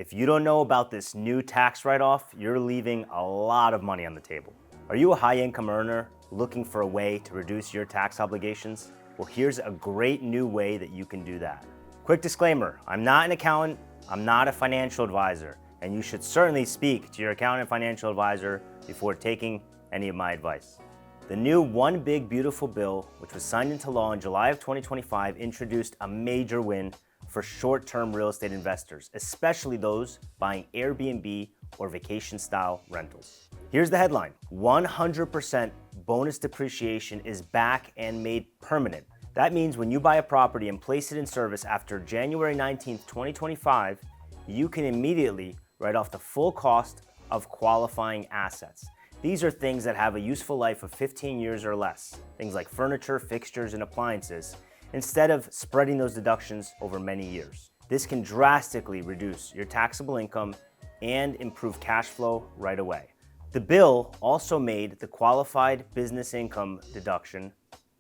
If you don't know about this new tax write-off, you're leaving a lot of money on the table. Are you a high-income earner looking for a way to reduce your tax obligations? Well, here's a great new way that you can do that. Quick disclaimer, I'm not an accountant, I'm not a financial advisor, and you should certainly speak to your accountant and financial advisor before taking any of my advice. The new One Big Beautiful Bill, which was signed into law in July of 2025, introduced a major win for short-term real estate investors, especially those buying Airbnb or vacation-style rentals. Here's the headline: 100% bonus depreciation is back and made permanent. That means when you buy a property and place it in service after January 19th, 2025, you can immediately write off the full cost of qualifying assets. These are things that have a useful life of 15 years or less, things like furniture, fixtures, and appliances, instead of spreading those deductions over many years. This can drastically reduce your taxable income and improve cash flow right away. The bill also made the qualified business income deduction,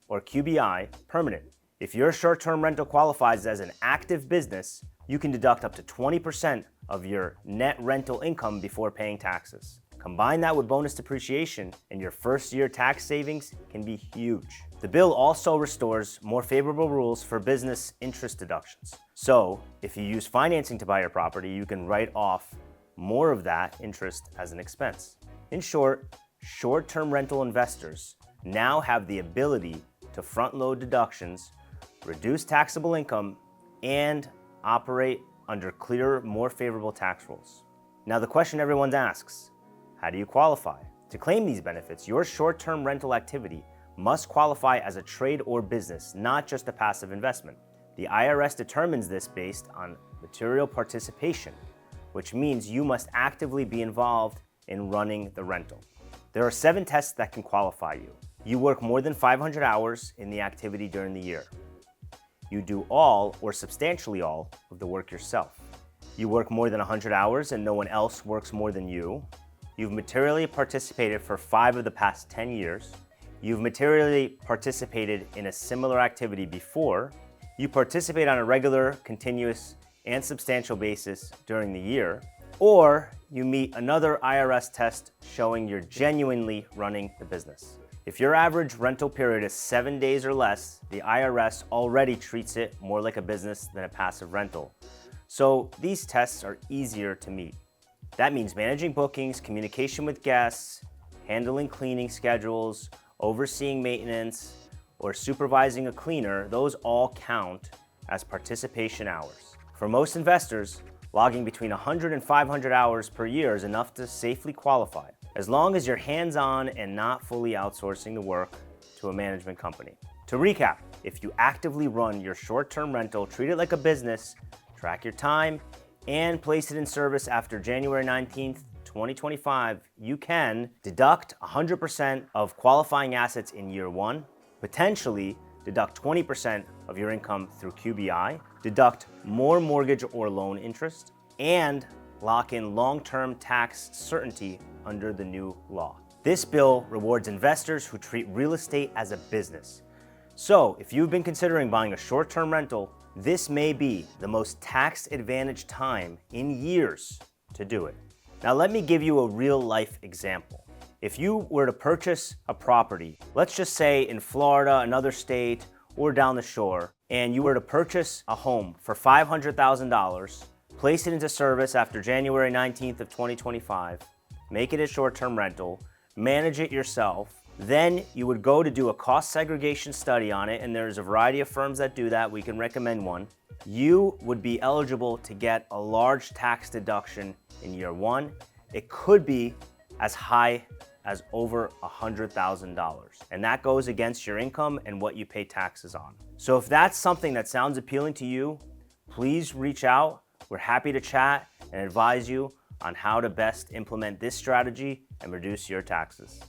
or QBI, permanent. If your short-term rental qualifies as an active business, you can deduct up to 20% of your net rental income before paying taxes. Combine that with bonus depreciation, and your first-year tax savings can be huge. The bill also restores more favorable rules for business interest deductions. So, if you use financing to buy your property, you can write off more of that interest as an expense. In short, short-term rental investors now have the ability to front-load deductions, reduce taxable income, and operate under clearer, more favorable tax rules. Now, the question everyone asks: how do you qualify? To claim these benefits, your short-term rental activity must qualify as a trade or business, not just a passive investment. The IRS determines this based on material participation, which means you must actively be involved in running the rental. There are 7 tests that can qualify you. You work more than 500 hours in the activity during the year. You do all or substantially all of the work yourself. You work more than 100 hours and no one else works more than you. You've materially participated for 5 of the past 10 years. You've materially participated in a similar activity before. You participate on a regular, continuous, and substantial basis during the year. Or you meet another IRS test showing you're genuinely running the business. If your average rental period is 7 days or less, the IRS already treats it more like a business than a passive rental. So these tests are easier to meet. That means managing bookings, communication with guests, handling cleaning schedules, overseeing maintenance, or supervising a cleaner. Those all count as participation hours. For most investors, logging between 100 and 500 hours per year is enough to safely qualify, as long as you're hands-on and not fully outsourcing the work to a management company. To recap, if you actively run your short-term rental, treat it like a business, track your time, and place it in service after January 19th, 2025, you can deduct 100% of qualifying assets in year 1, potentially deduct 20% of your income through QBI, deduct more mortgage or loan interest, and lock in long-term tax certainty under the new law. This bill rewards investors who treat real estate as a business. So, if you've been considering buying a short-term rental, this may be the most tax-advantaged time in years to do it. Now, let me give you a real-life example. If you were to purchase a property, let's just say in Florida, another state, or down the shore, and you were to purchase a home for $500,000, place it into service after January 19th of 2025, make it a short-term rental, manage it yourself, then you would go to do a cost segregation study on it, and there's a variety of firms that do that. We can recommend one. You would be eligible to get a large tax deduction in year 1. It could be as high as over $100,000, and that goes against your income and what you pay taxes on. So if that's something that sounds appealing to you, please reach out. We're happy to chat and advise you on how to best implement this strategy and reduce your taxes.